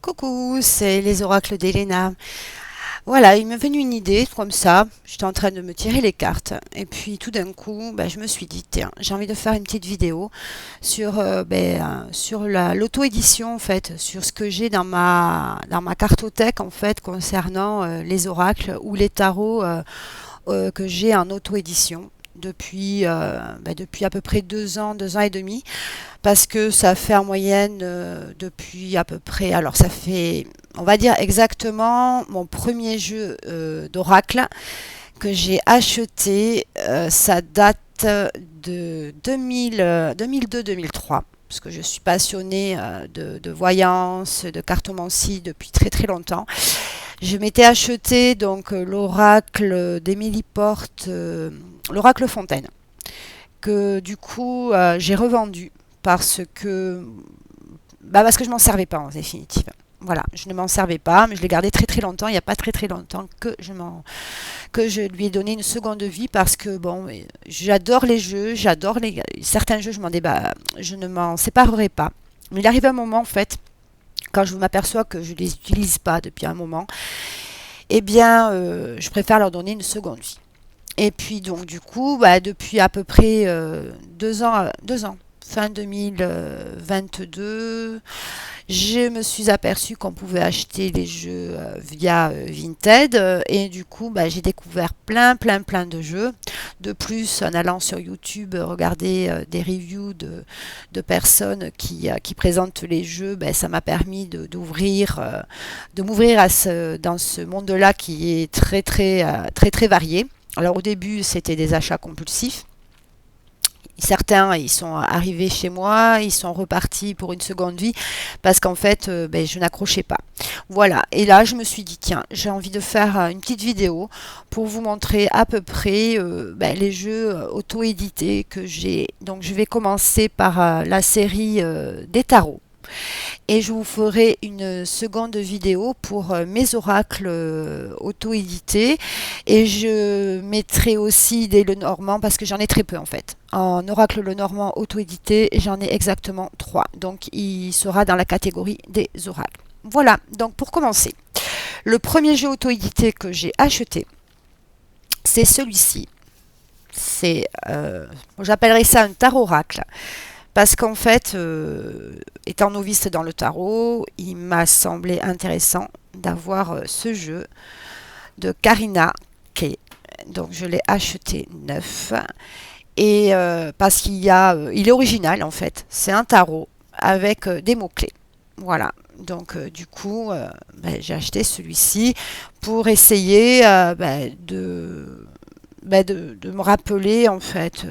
Coucou, c'est les oracles d'Elena. Voilà, il m'est venu une idée comme ça. J'étais en train de me tirer les cartes. Et puis tout d'un coup, je me suis dit, tiens, j'ai envie de faire une petite vidéo sur, sur l'auto-édition, en fait, sur ce que j'ai dans ma cartothèque, en fait, concernant les oracles ou les tarots que j'ai en auto-édition. Depuis à peu près 2 ans, 2 ans et demi, parce que ça fait en moyenne depuis à peu près, alors ça fait, on va dire exactement, mon premier jeu d'oracle que j'ai acheté, ça date de 2002-2003. Parce que je suis passionnée de voyance, de cartomancie depuis très très longtemps. Je m'étais acheté donc l'oracle d'Émilie Porte, l'oracle Fontaine, que du coup j'ai revendu parce que parce que je m'en servais pas en définitive. Voilà, je ne m'en servais pas, mais je l'ai gardé très très longtemps. Il n'y a pas très très longtemps que je lui ai donné une seconde vie parce que bon, j'adore les jeux, j'adore certains jeux, je ne m'en séparerai pas. Mais il arrive un moment en fait, quand je m'aperçois que je les utilise pas depuis un moment, eh bien, je préfère leur donner une seconde vie. Et puis donc du coup, depuis à peu près 2 ans, fin 2022, je me suis aperçue qu'on pouvait acheter les jeux via Vinted, et du coup, j'ai découvert plein de jeux. De plus, en allant sur YouTube regarder des reviews de personnes qui présentent les jeux, ça m'a permis de m'ouvrir dans ce monde-là qui est très varié. Alors au début, c'était des achats compulsifs. Certains, ils sont arrivés chez moi, ils sont repartis pour une seconde vie parce qu'en fait, je n'accrochais pas. Voilà. Et là, je me suis dit, tiens, j'ai envie de faire une petite vidéo pour vous montrer à peu près les jeux auto-édités que j'ai. Donc, je vais commencer par la série des tarots. Et je vous ferai une seconde vidéo pour mes oracles auto-édités. Et je mettrai aussi des Lenormand parce que j'en ai très peu en fait. En oracle Lenormand auto-édité, j'en ai exactement 3. Donc il sera dans la catégorie des oracles. Voilà, donc pour commencer, le premier jeu auto-édité que j'ai acheté, c'est celui-ci. J'appellerais ça un tarot oracle. Parce qu'en fait, étant novice dans le tarot, il m'a semblé intéressant d'avoir ce jeu de Karina Kay. Donc je l'ai acheté neuf. Et parce il est original en fait. C'est un tarot avec des mots-clés. Voilà. Donc du coup, j'ai acheté celui-ci pour essayer de me rappeler en fait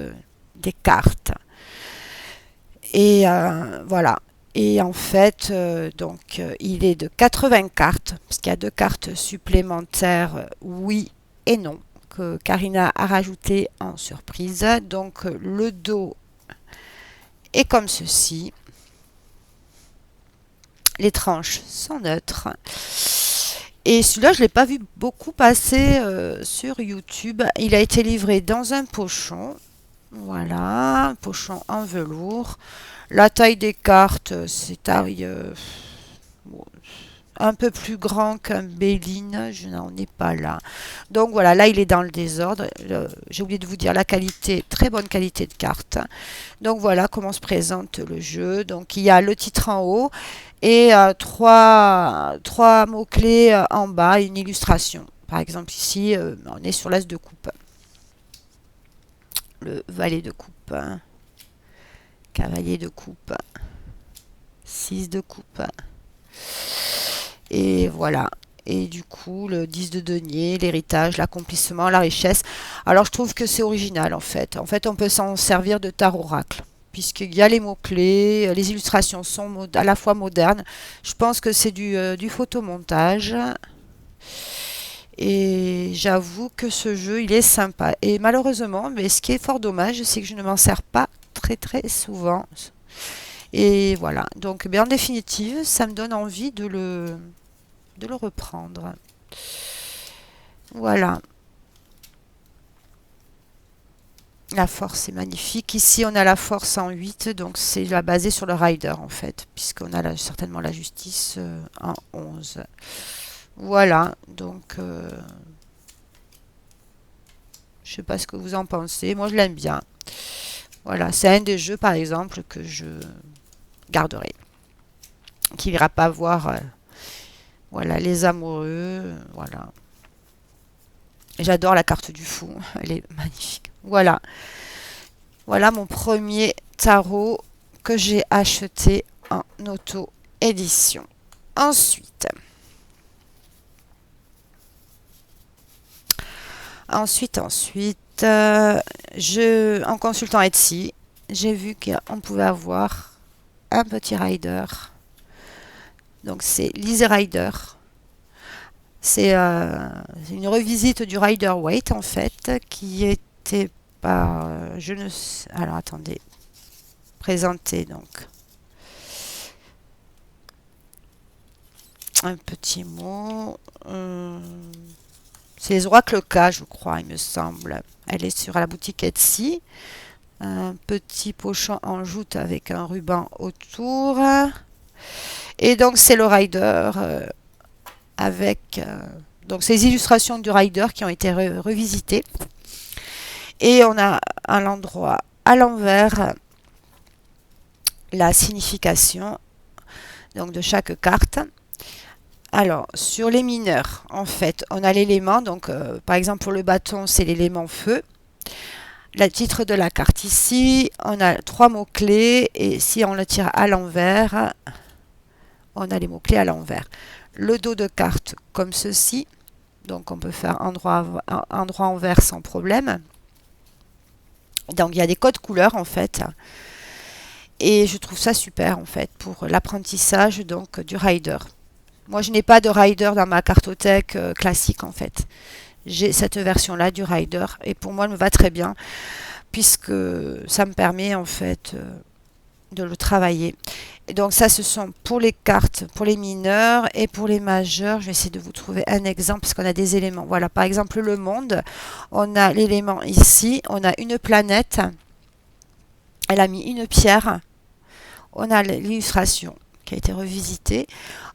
des cartes. Et voilà. Et en fait, il est de 80 cartes, parce qu'il y a 2 cartes supplémentaires, oui et non, que Karina a rajouté en surprise. Donc le dos est comme ceci. Les tranches sont neutres. Et celui-là, je ne l'ai pas vu beaucoup passer sur YouTube. Il a été livré dans un pochon. Voilà, un pochon en velours. La taille des cartes, c'est taille un peu plus grand qu'un Béline, je n'en ai pas là. Donc voilà, là il est dans le désordre. J'ai oublié de vous dire la qualité, très bonne qualité de carte. Donc voilà comment se présente le jeu. Donc il y a le titre en haut et trois mots-clés en bas, une illustration. Par exemple ici, on est sur l'as de coupe. Le valet de coupe, cavalier de coupe, 6 de coupe. Et voilà. Et du coup, le 10 de denier, l'héritage, l'accomplissement, la richesse. Alors, je trouve que c'est original, en fait. En fait, on peut s'en servir de tarot oracle, puisqu'il y a les mots-clés, les illustrations sont à la fois modernes. Je pense que c'est du photomontage. Et j'avoue que ce jeu, il est sympa. Et malheureusement, mais ce qui est fort dommage, c'est que je ne m'en sers pas très souvent. Et voilà. Donc, en définitive, ça me donne envie de le reprendre. Voilà. La force est magnifique. Ici, on a la force en 8, donc c'est basé sur le rider en fait, puisqu'on a certainement la justice en 11. Voilà, donc je sais pas ce que vous en pensez. Moi, je l'aime bien. Voilà, c'est un des jeux, par exemple, que je garderai. Qui n'ira pas voir voilà, les amoureux. Voilà. J'adore la carte du fou. Elle est magnifique. Voilà. Voilà mon premier tarot que j'ai acheté en auto-édition. Ensuite, en consultant Etsy, j'ai vu qu'on pouvait avoir un petit rider. Donc c'est l'Easy Rider. C'est une revisite du Rider Waite en fait, qui était par, je ne sais, alors attendez, présenté donc un petit mot. C'est les oracles K, je crois, il me semble. Elle est sur la boutique Etsy. Un petit pochon en jute avec un ruban autour. Et donc c'est le rider avec donc ces illustrations du rider qui ont été revisitées. Et on a à l'endroit, à l'envers, la signification donc de chaque carte. Alors, sur les mineurs, en fait, on a l'élément. Donc, par exemple, pour le bâton, c'est l'élément feu. Le titre de la carte ici, on a 3 mots-clés. Et si on le tire à l'envers, on a les mots-clés à l'envers. Le dos de carte comme ceci. Donc, on peut faire endroit envers sans problème. Donc, il y a des codes couleurs, en fait. Et je trouve ça super, en fait, pour l'apprentissage donc du rider. Moi, je n'ai pas de rider dans ma cartothèque classique, en fait. J'ai cette version-là du rider. Et pour moi, elle me va très bien, puisque ça me permet, en fait, de le travailler. Et donc, ça, ce sont pour les cartes, pour les mineurs et pour les majeurs. Je vais essayer de vous trouver un exemple, parce qu'on a des éléments. Voilà, par exemple, le monde. On a l'élément ici. On a une planète. Elle a mis une pierre. On a l'illustration qui a été revisitée.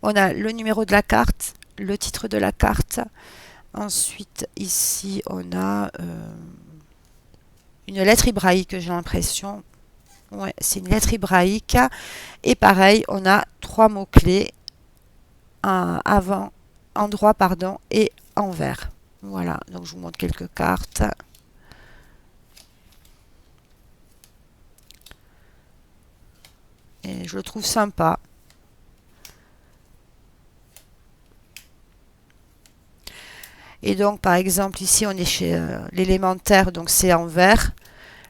On a le numéro de la carte, le titre de la carte. Ensuite, ici, on a une lettre hébraïque, j'ai l'impression. Ouais, c'est une lettre hébraïque. Et pareil, on a 3 mots-clés, avant, endroit, pardon, et envers. Voilà, donc je vous montre quelques cartes. Et je le trouve sympa. Et donc, par exemple, ici, on est chez l'élémentaire, donc c'est en vert.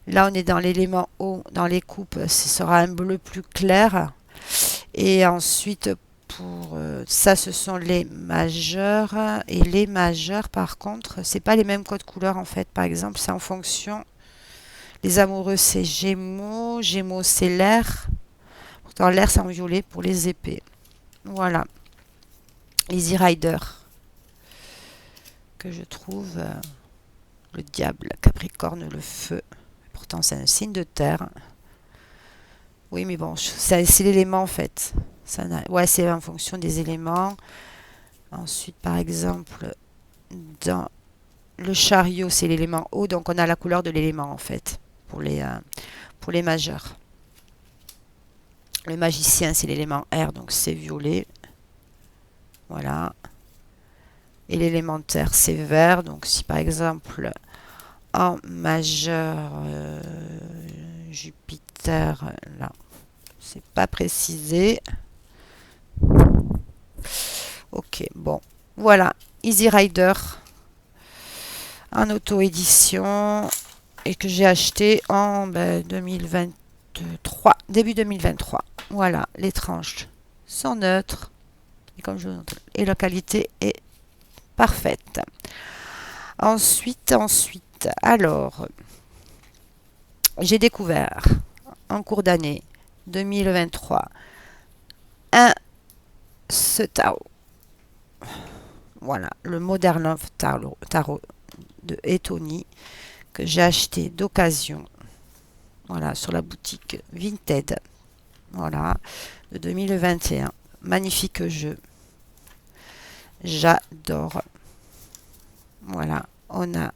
Là, on est dans l'élément eau, dans les coupes, ce sera un bleu plus clair. Et ensuite, pour ça, ce sont les majeurs. Et les majeurs, par contre, c'est pas les mêmes codes couleurs, en fait. Par exemple, c'est en fonction. Les amoureux, c'est Gémeaux. Gémeaux, c'est l'air. Pourtant, l'air, c'est en violet pour les épées. Voilà. Easy Rider, que je trouve le diable, Capricorne, le feu. Pourtant, c'est un signe de terre. Oui, mais bon, c'est l'élément en fait. Ouais, c'est en fonction des éléments. Ensuite, par exemple, dans le chariot, c'est l'élément eau, donc on a la couleur de l'élément en fait pour les majeurs. Le magicien, c'est l'élément air, donc c'est violet. Voilà. Et l'élémentaire, c'est vert. Donc si par exemple en majeur Jupiter, là, c'est pas précisé. Ok, bon, voilà, Easy Rider en auto-édition et que j'ai acheté en 2023, début 2023. Voilà, les tranches sont neutres et la qualité est parfaite. Ensuite, alors, j'ai découvert en cours d'année 2023 ce tarot. Voilà, le Modern Love Tarot de Etony, que j'ai acheté d'occasion. Voilà, sur la boutique Vinted. Voilà, de 2021. Magnifique jeu. J'adore. Voilà, on a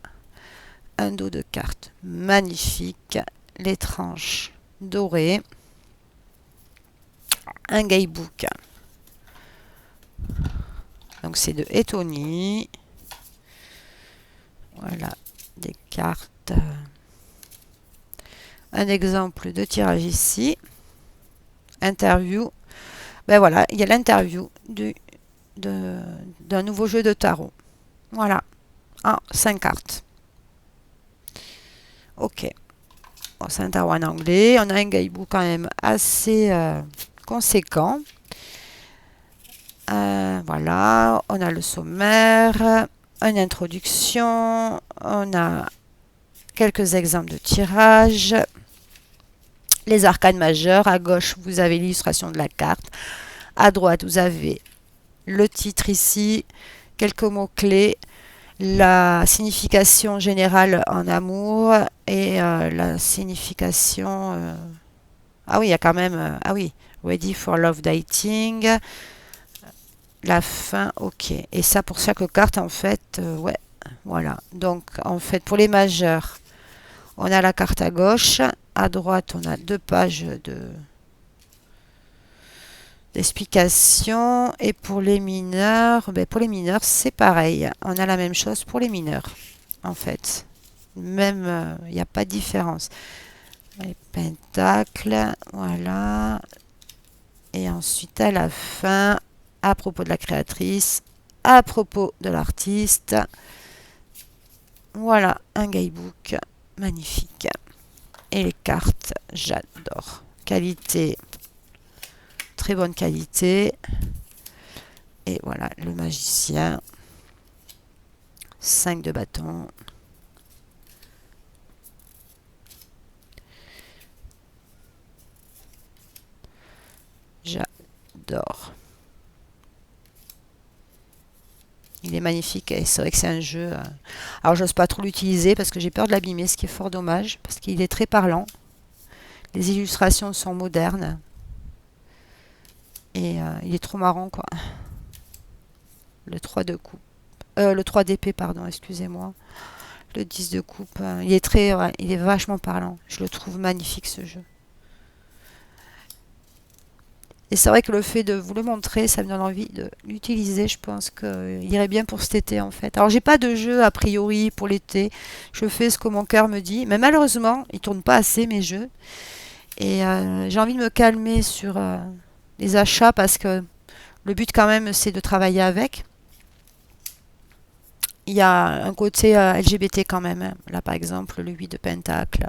un dos de cartes magnifique, les tranches dorées, un guidebook. Donc c'est de Etony. Voilà, des cartes. Un exemple de tirage ici. Interview. Ben voilà, il y a l'interview d'un nouveau jeu de tarot. Voilà, en 5 cartes. Ok. Bon, c'est un tarot en anglais. On a un guidebook quand même assez conséquent. Voilà, on a le sommaire, une introduction, on a quelques exemples de tirage, les arcanes majeurs. À gauche, vous avez l'illustration de la carte. À droite, vous avez le titre ici, quelques mots-clés, la signification générale en amour et la signification... ah oui, il y a quand même... ah oui, Ready for Love Dating. La fin, ok. Et ça, pour chaque carte, en fait, ouais, voilà. Donc, en fait, pour les majeurs, on a la carte à gauche. À droite, on a 2 pages d'explication. Et pour les mineurs, ben pour les mineurs, c'est pareil. On a la même chose pour les mineurs, en fait. Même, il n'y a pas de différence. Les pentacles, voilà. Et ensuite, à la fin, à propos de la créatrice, à propos de l'artiste. Voilà, un guidebook magnifique. Et les cartes, j'adore. Qualité, très bonne qualité. Et voilà, le magicien. 5 de bâton. J'adore. Il est magnifique et c'est vrai que c'est un jeu. Alors, j'ose pas trop l'utiliser parce que j'ai peur de l'abîmer, ce qui est fort dommage parce qu'il est très parlant. Les illustrations sont modernes et il est trop marrant, quoi. Le 3 de coupe. Le 3 d'épée, pardon, excusez-moi. Le 10 de coupe. Il est très, ouais, il est vachement parlant. Je le trouve magnifique, ce jeu. Et c'est vrai que le fait de vous le montrer, ça me donne envie de l'utiliser. Je pense qu'il irait bien pour cet été, en fait. Alors, j'ai pas de jeu a priori pour l'été. Je fais ce que mon cœur me dit. Mais malheureusement, ils tournent pas assez, mes jeux. Et j'ai envie de me calmer sur les achats parce que le but, quand même, c'est de travailler avec. Il y a un côté LGBT quand même, hein. Là, par exemple, le 8 de pentacle.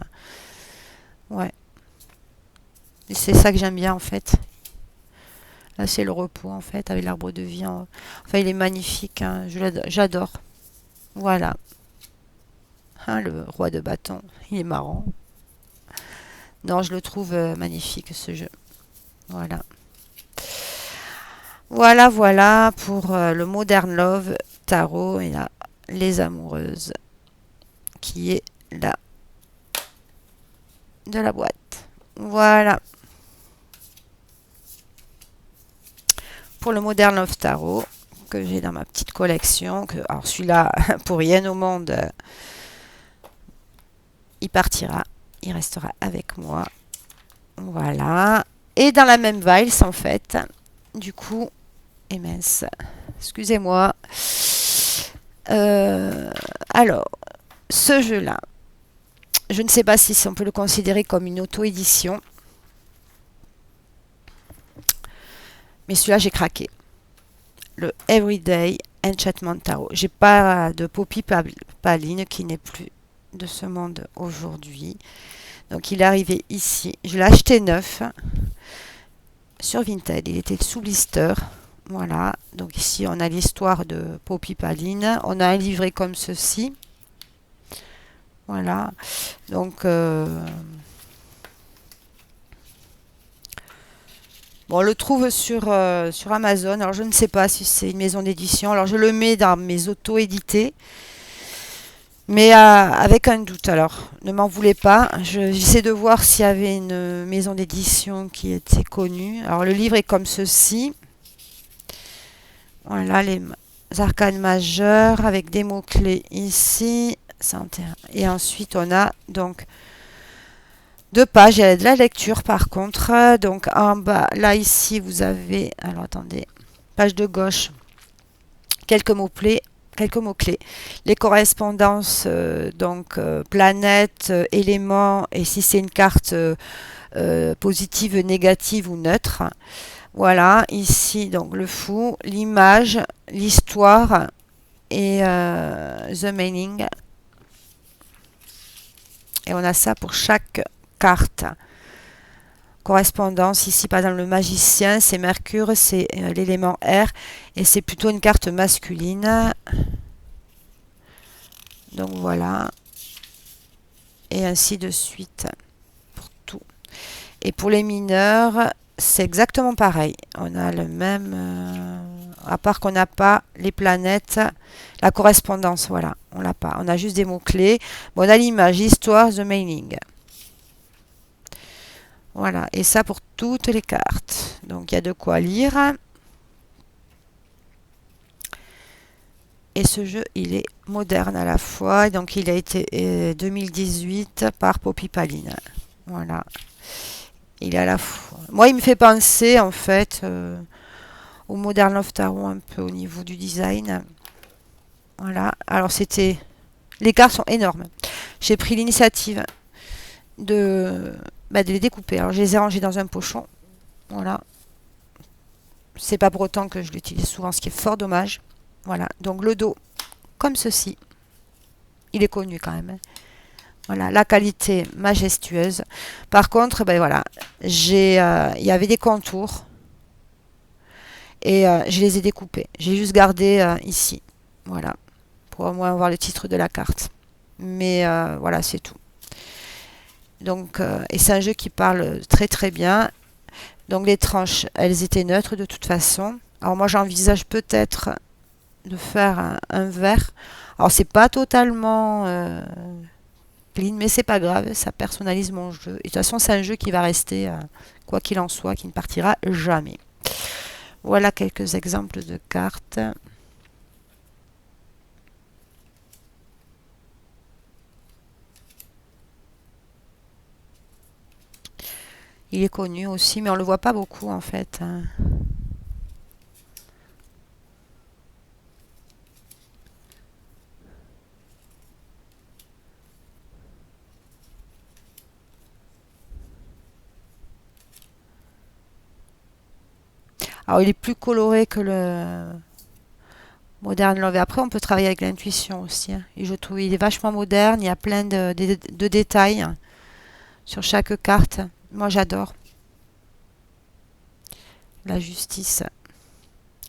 Ouais. Et c'est ça que j'aime bien, en fait. Là, c'est le repos, en fait, avec l'arbre de vie. Enfin, il est magnifique, hein. J'adore. Voilà. Hein, le roi de bâton. Il est marrant. Non, je le trouve magnifique, ce jeu. Voilà. Voilà, voilà pour le Modern Love Tarot et là, les amoureuses, qui est là de la boîte. Voilà. Pour le Modern Love Tarot que j'ai dans ma petite collection. Alors celui-là, pour rien au monde, il partira. Il restera avec moi. Voilà. Et dans la même valse, en fait, du coup, et mince, excusez-moi. Alors, ce jeu-là, je ne sais pas si on peut le considérer comme une auto-édition. Mais celui-là, j'ai craqué. Le Everyday Enchantment Tarot. J'ai pas de Poppy Paline qui n'est plus de ce monde aujourd'hui. Donc il est arrivé ici. Je l'ai acheté neuf sur Vinted. Il était sous blister. Voilà. Donc ici on a l'histoire de Poppy Paline. On a un livret comme ceci. Voilà. Donc bon, on le trouve sur Amazon. Alors, je ne sais pas si c'est une maison d'édition. Alors, je le mets dans mes auto-édités. Mais avec un doute. Alors, ne m'en voulez pas. J'essaie de voir s'il y avait une maison d'édition qui était connue. Alors, le livre est comme ceci. Voilà les arcanes majeures avec des mots-clés ici. Et ensuite, on a donc 2 pages. Il y a de la lecture par contre. Donc, en bas, là, ici, vous avez. Alors, attendez. Page de gauche. Quelques mots-clés. Les correspondances, donc planètes, éléments, et si c'est une carte positive, négative ou neutre. Voilà, ici donc le fou, l'image, l'histoire et the meaning. Et on a ça pour chaque carte. Correspondance, ici par exemple le magicien, c'est Mercure, c'est l'élément air et c'est plutôt une carte masculine. Donc voilà. Et ainsi de suite pour tout. Et pour les mineurs, c'est exactement pareil. On a le même, à part qu'on n'a pas les planètes, la correspondance, voilà, on l'a pas. On a juste des mots-clés. Bon, on a l'image, histoire, the meaning. Voilà, et ça pour toutes les cartes. Donc il y a de quoi lire. Et ce jeu, il est moderne à la fois. Donc il a été 2018 par Poppy Paline. Voilà. Il est à la fois. Moi, il me fait penser en fait au Modern Love Tarot un peu au niveau du design. Voilà. Alors c'était. Les cartes sont énormes. J'ai pris l'initiative de les découper. Alors je les ai rangées dans un pochon. Voilà. C'est pas pour autant que je l'utilise souvent, ce qui est fort dommage. Voilà. Donc le dos, comme ceci. Il est connu quand même. Voilà, la qualité majestueuse. Par contre, ben voilà, il y avait des contours et je les ai découpés. J'ai juste gardé ici, voilà, pour au moins avoir le titre de la carte. Mais voilà, c'est tout. Donc, et c'est un jeu qui parle très très bien. Donc les tranches, elles étaient neutres de toute façon. Alors moi, j'envisage peut-être de faire un vert. Alors c'est pas totalement clean, mais c'est pas grave, ça personnalise mon jeu. Et de toute façon, c'est un jeu qui va rester, quoi qu'il en soit, qui ne partira jamais. Voilà quelques exemples de cartes. Il est connu aussi, mais on le voit pas beaucoup en fait. Alors, il est plus coloré que le Modern Love. Et après, on peut travailler avec l'intuition aussi, hein. Et je trouve il est vachement moderne. Il y a plein de détails sur chaque carte. Moi, j'adore. La justice,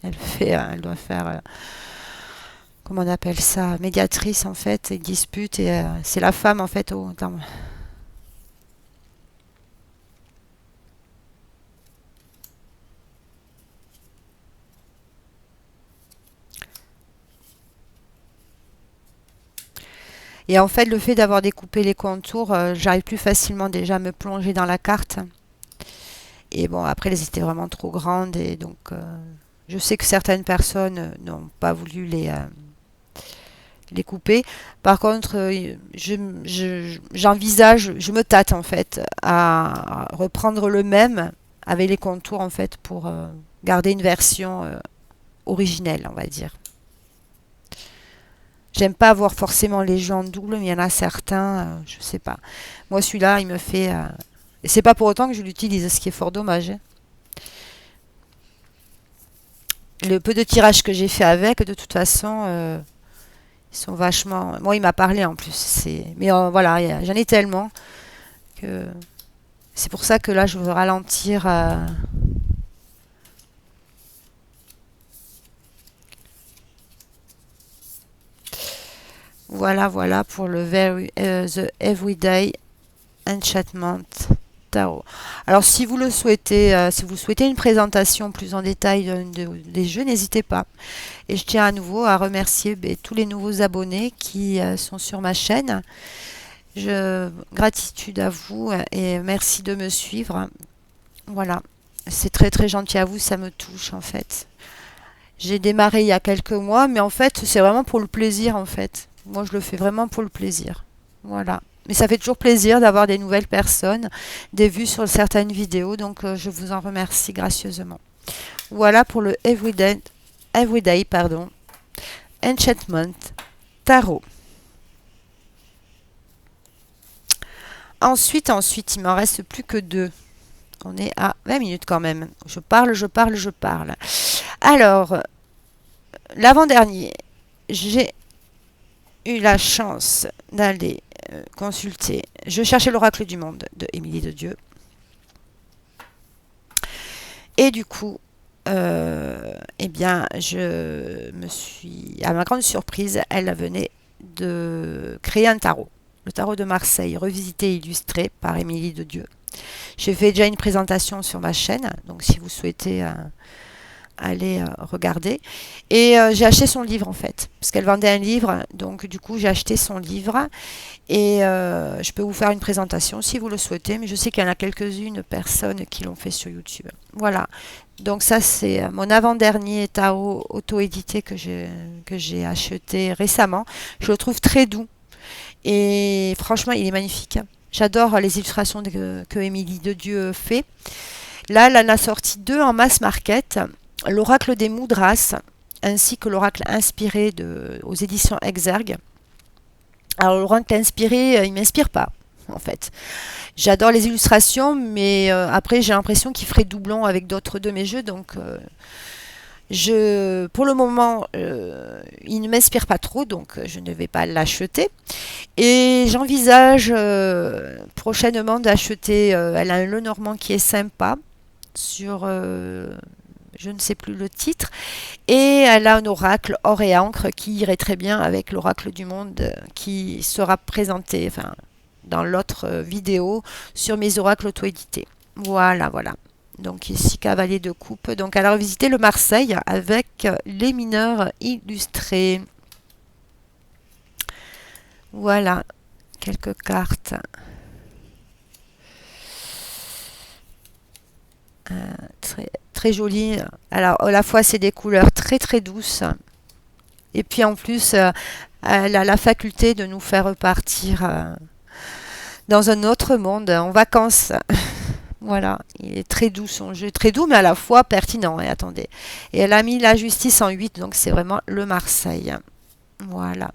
elle doit faire, comment on appelle ça, médiatrice en fait, et dispute. Et c'est la femme en fait. Et en fait, le fait d'avoir découpé les contours, j'arrive plus facilement déjà à me plonger dans la carte. Et bon, après, elles étaient vraiment trop grandes. Et donc, je sais que certaines personnes n'ont pas voulu les couper. Par contre, j'envisage, je me tâte en fait à reprendre le même avec les contours en fait pour garder une version originelle, on va dire. J'aime pas avoir forcément les jeux en double, mais il y en a certains, je sais pas. Moi, celui-là, il me fait. Et c'est pas pour autant que je l'utilise, ce qui est fort dommage, hein. Le peu de tirage que j'ai fait avec, de toute façon, ils sont vachement. Moi, il m'a parlé en plus. Mais voilà, j'en ai tellement que c'est pour ça que là, je veux ralentir. Voilà, voilà pour the Everyday Enchantment tarot. Alors, si vous le souhaitez, si vous souhaitez une présentation plus en détail des jeux, n'hésitez pas. Et je tiens à nouveau à remercier tous les nouveaux abonnés qui sont sur ma chaîne. Gratitude à vous et merci de me suivre. Voilà, c'est très très gentil à vous, ça me touche en fait. J'ai démarré il y a quelques mois, mais en fait, c'est vraiment pour le plaisir en fait. Moi, je le fais vraiment pour le plaisir. Voilà. Mais ça fait toujours plaisir d'avoir des nouvelles personnes, des vues sur certaines vidéos, donc je vous en remercie gracieusement. Voilà pour le Everyday Enchantment Tarot. Ensuite, il m'en reste plus que 2. On est à 20 minutes quand même. Je parle. Alors, l'avant-dernier, j'ai eu la chance d'aller consulter. Je cherchais l'oracle du monde de Émilie de Dieu. Et du coup, eh bien, à ma grande surprise, elle venait de créer un tarot. Le tarot de Marseille, revisité et illustré par Émilie de Dieu. J'ai fait déjà une présentation sur ma chaîne, donc si vous souhaitez aller regarder. Et j'ai acheté son livre en fait, parce qu'elle vendait un livre, donc du coup j'ai acheté son livre et je peux vous faire une présentation si vous le souhaitez, mais je sais qu'il y en a quelques-unes personnes qui l'ont fait sur YouTube. Voilà, donc ça c'est mon avant-dernier tarot auto-édité que j'ai acheté récemment. Je le trouve très doux et franchement il est magnifique. J'adore les illustrations que Émilie de Dieu fait. Là, elle en a sorti 2 en mass market. L'oracle des Moudras, ainsi que l'oracle inspiré aux éditions Exergue. Alors, l'oracle inspiré, il ne m'inspire pas, en fait. J'adore les illustrations, mais après, j'ai l'impression qu'il ferait doublon avec d'autres de mes jeux, donc... pour le moment, il ne m'inspire pas trop, donc je ne vais pas l'acheter. Et j'envisage prochainement d'acheter. Elle a un Lenormand qui est sympa sur, je ne sais plus le titre, et elle a un oracle or et encre qui irait très bien avec l'oracle du monde qui sera présenté, enfin, dans l'autre vidéo sur mes oracles auto-édités. Voilà. Donc ici, cavalier de coupe. Donc elle a revisité le Marseille avec les mineurs illustrés. Voilà, quelques cartes. Très, très jolies. Alors à la fois, c'est des couleurs très très douces. Et puis en plus, elle a la faculté de nous faire repartir dans un autre monde, en vacances. Voilà, il est très doux son jeu, très doux mais à la fois pertinent. Et attendez, et elle a mis la justice en 8, donc c'est vraiment le Marseille. Voilà.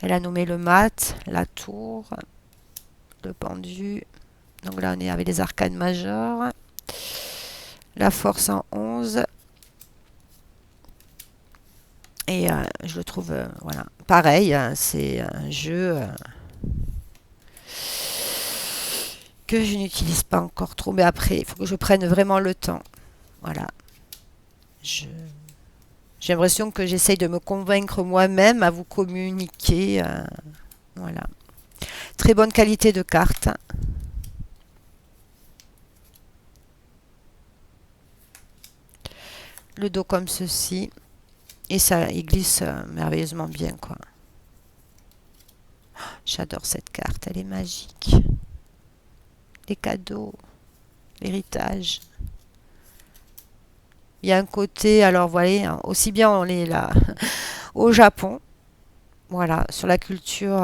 Elle a nommé le mat, la tour, le pendu. Donc là, on est avec les arcanes majeures. La force en 11. Et je le trouve, voilà. Pareil, c'est un jeu que je n'utilise pas encore trop. Mais après, il faut que je prenne vraiment le temps. Voilà. J'ai l'impression que j'essaye de me convaincre moi-même à vous communiquer. Voilà. Très bonne qualité de carte. Le dos comme ceci. Et ça, il glisse merveilleusement bien, quoi. J'adore cette carte, elle est magique. Les cadeaux, l'héritage. Il y a un côté, alors voilà, aussi bien on est là au Japon, voilà, sur la culture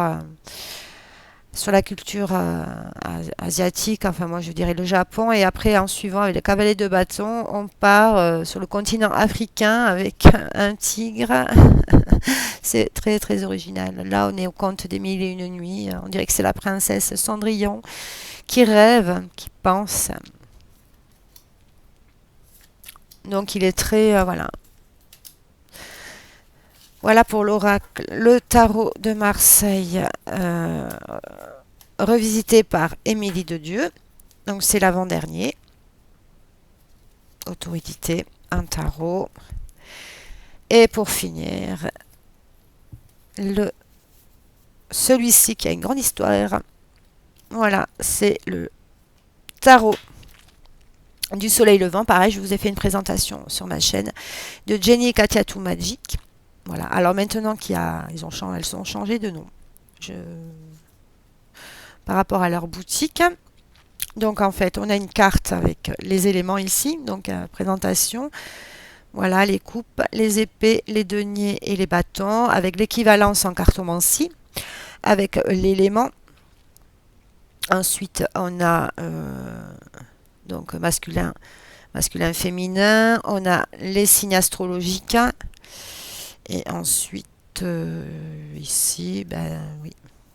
asiatique, enfin moi je dirais le Japon, et après en suivant avec le cavalier de bâton, on part sur le continent africain avec un tigre. C'est très très original. Là on est au conte des mille et une nuits, on dirait que c'est la princesse Cendrillon qui rêve, qui pense. Donc il est très, voilà. Voilà pour l'oracle, le tarot de Marseille, revisité par Émilie de Dieu. Donc c'est l'avant-dernier. Auto-édité, un tarot. Et pour finir, celui-ci qui a une grande histoire. Voilà, c'est le tarot du soleil levant. Pareil, je vous ai fait une présentation sur ma chaîne de Jenny et Katia Too Magic. Voilà. Alors maintenant elles ont changé de nom je- par rapport à leur boutique. Donc en fait, on a une carte avec les éléments ici. Donc présentation. Voilà, les coupes, les épées, les deniers et les bâtons, avec l'équivalence en cartomancie, avec l'élément. Ensuite, on a donc masculin, masculin, féminin. On a les signes astrologiques. Et ensuite, ici, ben oui,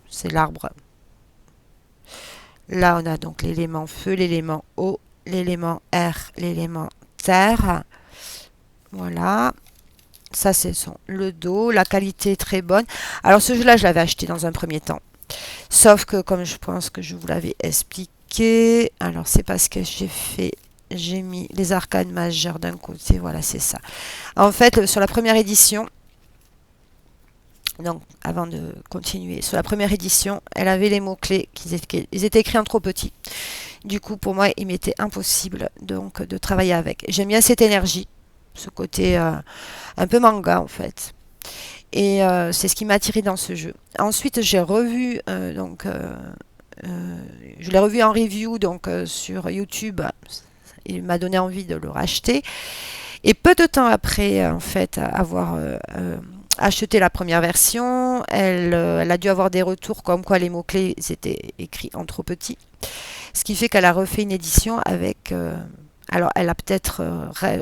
c'est l'arbre. Là, on a donc l'élément feu, l'élément eau, l'élément air, l'élément terre. Voilà. Ça, c'est le dos. La qualité est très bonne. Alors, ce jeu-là, je l'avais acheté dans un premier temps. Sauf que, comme je pense que je vous l'avais expliqué, alors c'est parce que j'ai mis les arcanes majeures d'un côté. Voilà, c'est ça. En fait, sur la première édition, donc avant de continuer, sur la première édition, elle avait les mots-clés ils étaient écrits en trop petit. Du coup, pour moi, il m'était impossible donc de travailler avec. J'aime bien cette énergie, ce côté un peu manga en fait. Et c'est ce qui m'a attiré dans ce jeu. Ensuite, j'ai revu je l'ai revu en review donc sur YouTube. Il m'a donné envie de le racheter. Et peu de temps après, en fait, avoir acheté la première version, elle a dû avoir des retours comme quoi les mots-clés étaient écrits en trop petit. Ce qui fait qu'elle a refait une édition avec... alors, elle a peut-être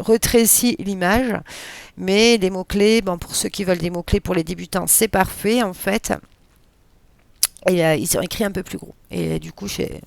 retréci l'image, mais les mots-clés, bon, pour ceux qui veulent des mots-clés pour les débutants, c'est parfait en fait. Et ils ont écrit un peu plus gros. Et du coup, j'ai